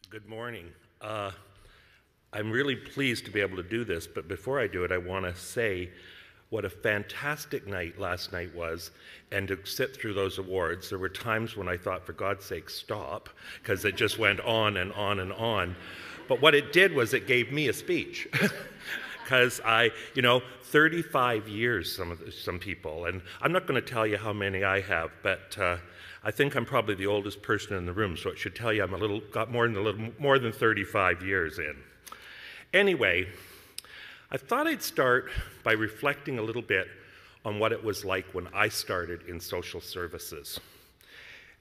Good morning. I'm really pleased to be able to do this, but before I do it, I want to say what a fantastic night last night was, and to sit through those awards. There were times when I thought, for God's sake, stop, because it just went on and on and on. But what it did was it gave me a speech. Because 35 years, some people, and I'm not going to tell you how many I have, but I think I'm probably the oldest person in the room, so it should tell you I'm got more than 35 years in. Anyway, I thought I'd start by reflecting a little bit on what it was like when I started in social services.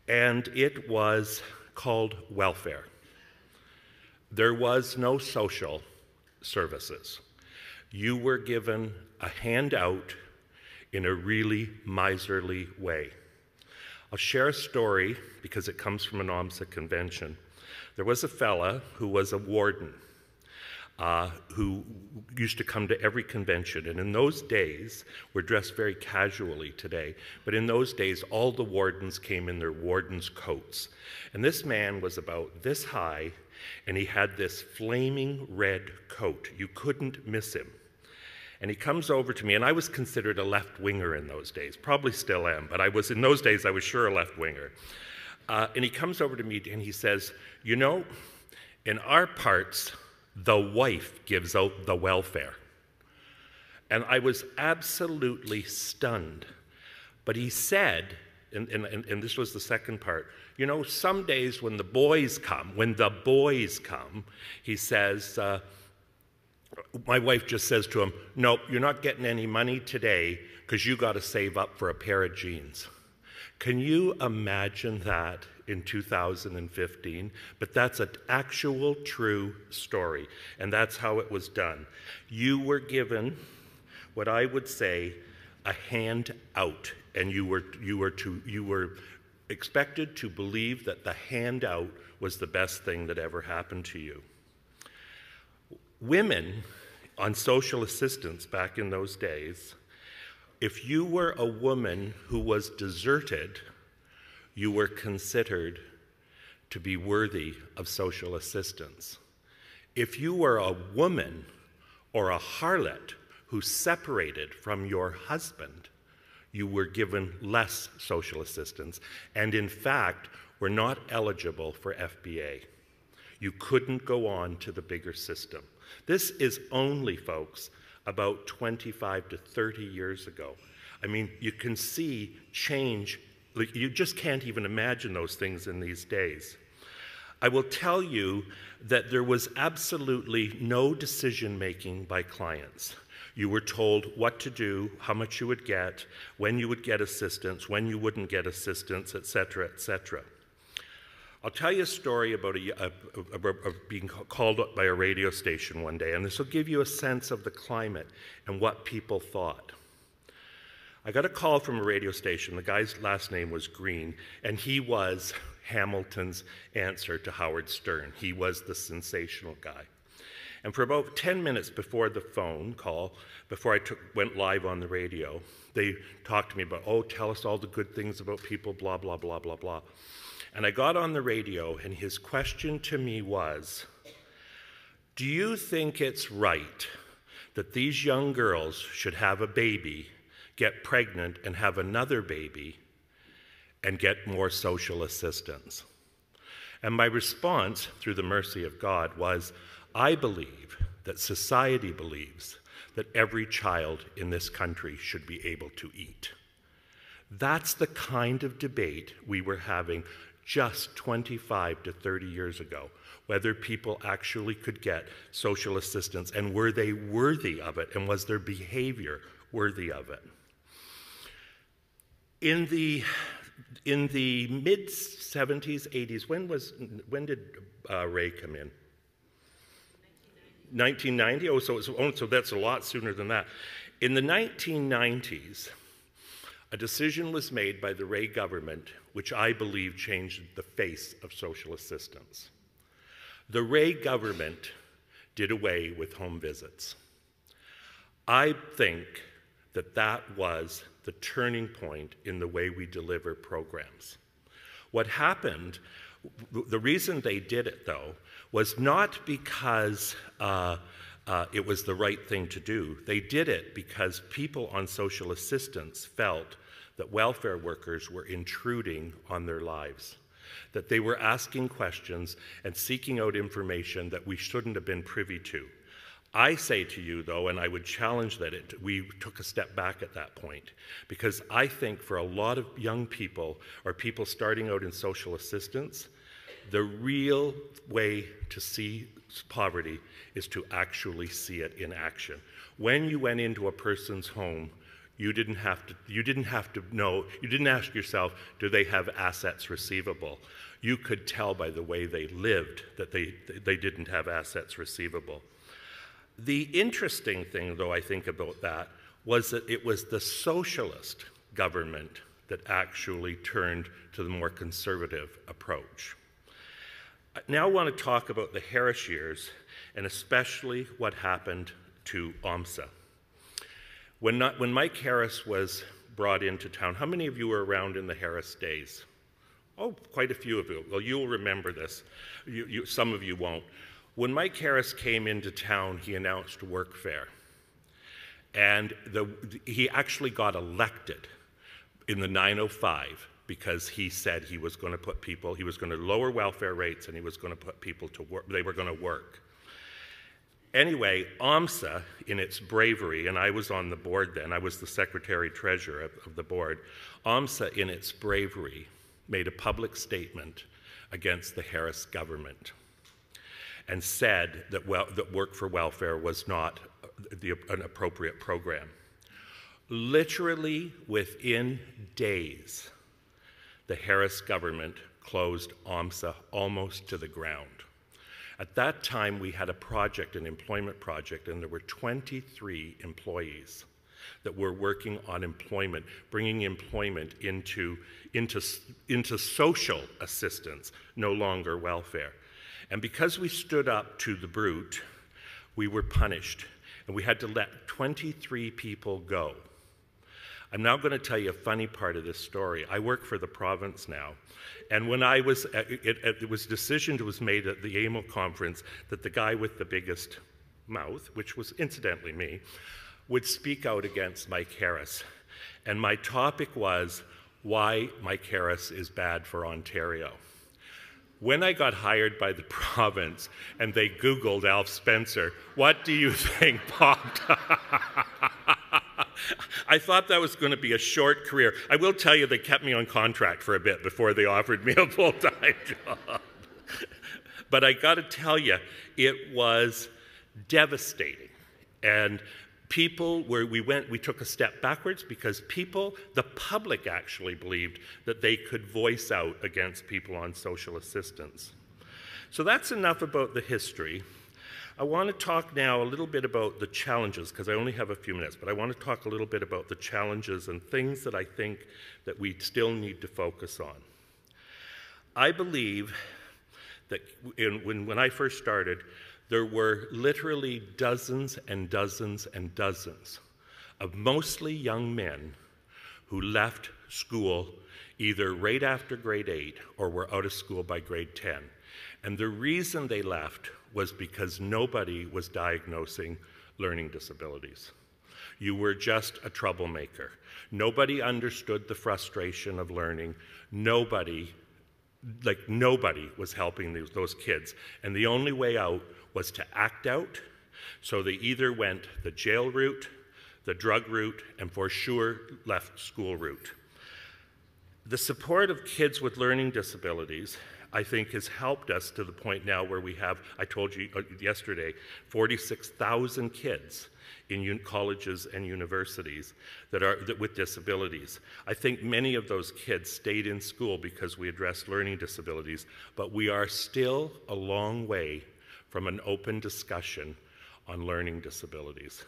And it was called welfare. There was no social services. You were given a handout in a really miserly way. I'll share a story because it comes from an OMSSA convention. There was a fella who was a warden who used to come to every convention, and in those days, we're dressed very casually today, but in those days, all the wardens came in their warden's coats. And this man was about this high, and he had this flaming red coat. You couldn't miss him. And he comes over to me, and I was considered a left-winger in those days, probably still am, but in those days I was sure a left-winger. And he comes over to me and he says, you know, in our parts, the wife gives out the welfare. And I was absolutely stunned. But he said, and this was the second part, you know, some days when the boys come, he says, my wife just says to him, no, you're not getting any money today because you got to save up for a pair of jeans. Can you imagine that in 2015? But that's an actual true story, and that's how it was done. You were given what I would say a handout, and you were expected to believe that the handout was the best thing that ever happened to you. Women on social assistance back in those days, if you were a woman who was deserted, you were considered to be worthy of social assistance. If you were a woman or a harlot who separated from your husband, you were given less social assistance, and in fact, were not eligible for FBA. You couldn't go on to the bigger system. This is only, folks, about 25 to 30 years ago. I mean, you can see change. You just can't even imagine those things in these days. I will tell you that there was absolutely no decision-making by clients. You were told what to do, how much you would get, when you would get assistance, when you wouldn't get assistance, et cetera, et cetera. I'll tell you a story about being called up by a radio station one day, and this will give you a sense of the climate and what people thought. I got a call from a radio station. The guy's last name was Green, and he was Hamilton's answer to Howard Stern. He was the sensational guy. And for about 10 minutes before the phone call, before I went live on the radio, they talked to me about, oh, tell us all the good things about people, blah, blah, blah, blah, blah. And I got on the radio, and his question to me was, do you think it's right that these young girls should have a baby, get pregnant, and have another baby, and get more social assistance? And my response, through the mercy of God, was, I believe that society believes that every child in this country should be able to eat. That's the kind of debate we were having just 25 to 30 years ago, whether people actually could get social assistance, and were they worthy of it, and was their behavior worthy of it. In the mid-70s, 80s, when did Ray come in? 1990? Oh, so that's a lot sooner than that. In the 1990s, a decision was made by the Ray government, which I believe changed the face of social assistance. The Ray government did away with home visits. I think that that was the turning point in the way we deliver programs. What happened The reason they did it, though, was not because it was the right thing to do. They did it because people on social assistance felt that welfare workers were intruding on their lives, that they were asking questions and seeking out information that we shouldn't have been privy to. I say to you, though, and I would challenge that we took a step back at that point, because I think for a lot of young people or people starting out in social assistance, the real way to see poverty is to actually see it in action. When you went into a person's home, you didn't have to know, you didn't ask yourself, do they have assets receivable? You could tell by the way they lived that they didn't have assets receivable. The interesting thing, though, I think about that was that it was the socialist government that actually turned to the more conservative approach. I now want to talk about the Harris years, and especially what happened to OMSSA. When Mike Harris was brought into town, how many of you were around in the Harris days? Oh, quite a few of you. Well, you'll remember this. Some of you won't. When Mike Harris came into town, he announced workfare. And he actually got elected in the 905 because he said he was going to put people, he was going to lower welfare rates and he was going to put people to work, they were going to work. Anyway, OMSSA, in its bravery, and I was on the board then, I was the secretary-treasurer of the board, OMSSA, in its bravery, made a public statement against the Harris government and said that work for welfare was not an appropriate program. Literally within days, the Harris government closed OMSSA almost to the ground. At that time, we had a project, an employment project, and there were 23 employees that were working on employment, bringing employment into social assistance, no longer welfare. And because we stood up to the brute, we were punished, and we had to let 23 people go. I'm now going to tell you a funny part of this story. I work for the province now, and when I was, it was decision was made at the AMO conference that the guy with the biggest mouth, which was incidentally me, would speak out against Mike Harris. And my topic was why Mike Harris is bad for Ontario. When I got hired by the province and they Googled Alf Spencer, what do you think popped up? I thought that was going to be a short career. I will tell you they kept me on contract for a bit before they offered me a full-time job. But I got to tell you, it was devastating. And people, we took a step backwards because the public actually believed that they could voice out against people on social assistance. So that's enough about the history. I want to talk now a little bit about the challenges, because I only have a few minutes, but I want to talk a little bit about the challenges and things that I think that we still need to focus on. I believe that when I first started, there were literally dozens and dozens and dozens of mostly young men who left school either right after grade 8 or were out of school by grade 10. And the reason they left was because nobody was diagnosing learning disabilities. You were just a troublemaker. Nobody understood the frustration of learning. Nobody was helping those kids. And the only way out was to act out. So they either went the jail route, the drug route, and for sure left school route. The support of kids with learning disabilities, I think, has helped us to the point now where we have, I told you yesterday, 46,000 kids in colleges and universities that with disabilities. I think many of those kids stayed in school because we addressed learning disabilities, but we are still a long way from an open discussion on learning disabilities.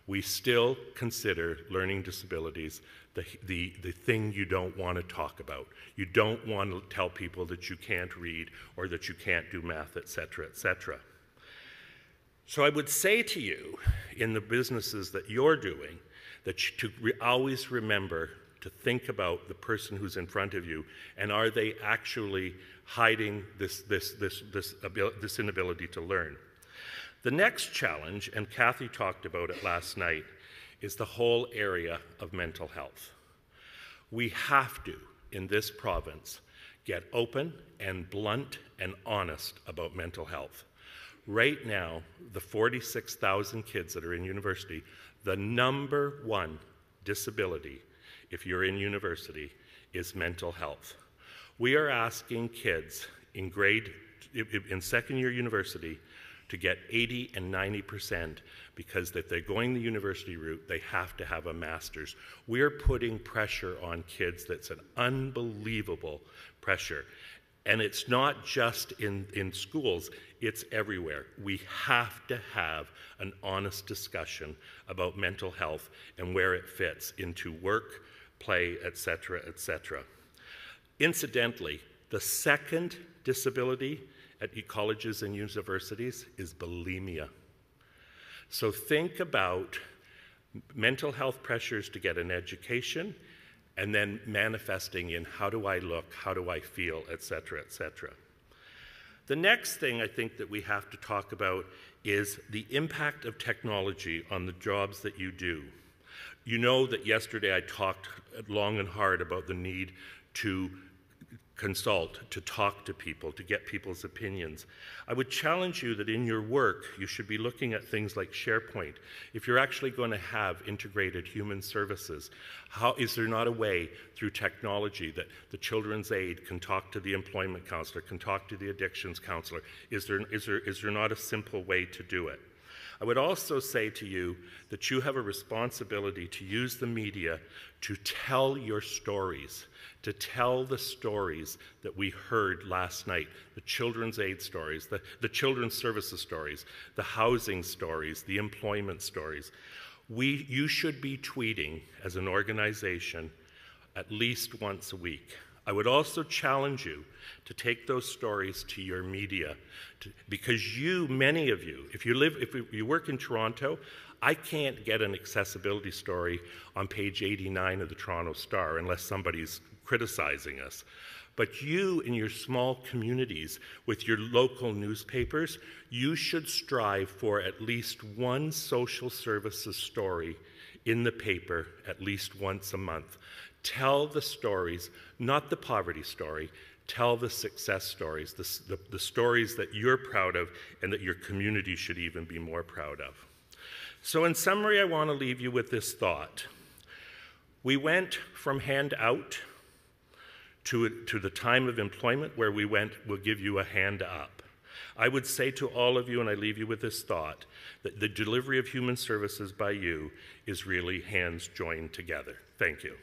We still consider learning disabilities the thing you don't want to talk about. You don't want to tell people that you can't read or that you can't do math, et cetera, et cetera. So I would say to you, in the businesses that you're doing, that always remember to think about the person who's in front of you, and are they actually hiding this inability to learn. The next challenge, and Kathy talked about it last night, is the whole area of mental health. We have to, in this province, get open and blunt and honest about mental health. Right now, the 46,000 kids that are in university, the number one disability, if you're in university, is mental health. We are asking kids in second year university to get 80 and 90% because if they're going the university route, they have to have a master's. We're putting pressure on kids that's an unbelievable pressure. And it's not just in schools, it's everywhere. We have to have an honest discussion about mental health and where it fits into work, play, etc., etc. Incidentally, the second disability at colleges and universities is bulimia. So think about mental health pressures to get an education and then manifesting in how do I look, how do I feel, etc., etc. The next thing I think that we have to talk about is the impact of technology on the jobs that you do. You know that yesterday I talked long and hard about the need to consult, to talk to people, to get people's opinions. I would challenge you that in your work, you should be looking at things like SharePoint. If you're actually going to have integrated human services, is there not a way through technology that the children's aid can talk to the employment counselor, can talk to the addictions counselor? Is there not a simple way to do it? I would also say to you that you have a responsibility to use the media to tell your stories, to tell the stories that we heard last night, the children's aid stories, the children's services stories, the housing stories, the employment stories. You should be tweeting as an organization at least once a week. I would also challenge you to take those stories to your media, because many of you, if you work in Toronto, I can't get an accessibility story on page 89 of the Toronto Star unless somebody's criticizing us. But you in your small communities with your local newspapers, you should strive for at least one social services story in the paper at least once a month. Tell the stories, not the poverty story, tell the success stories, the stories that you're proud of and that your community should even be more proud of. So in summary, I want to leave you with this thought. We went from hand out to the time of employment where we'll give you a hand up. I would say to all of you, and I leave you with this thought, that the delivery of human services by you is really hands joined together. Thank you.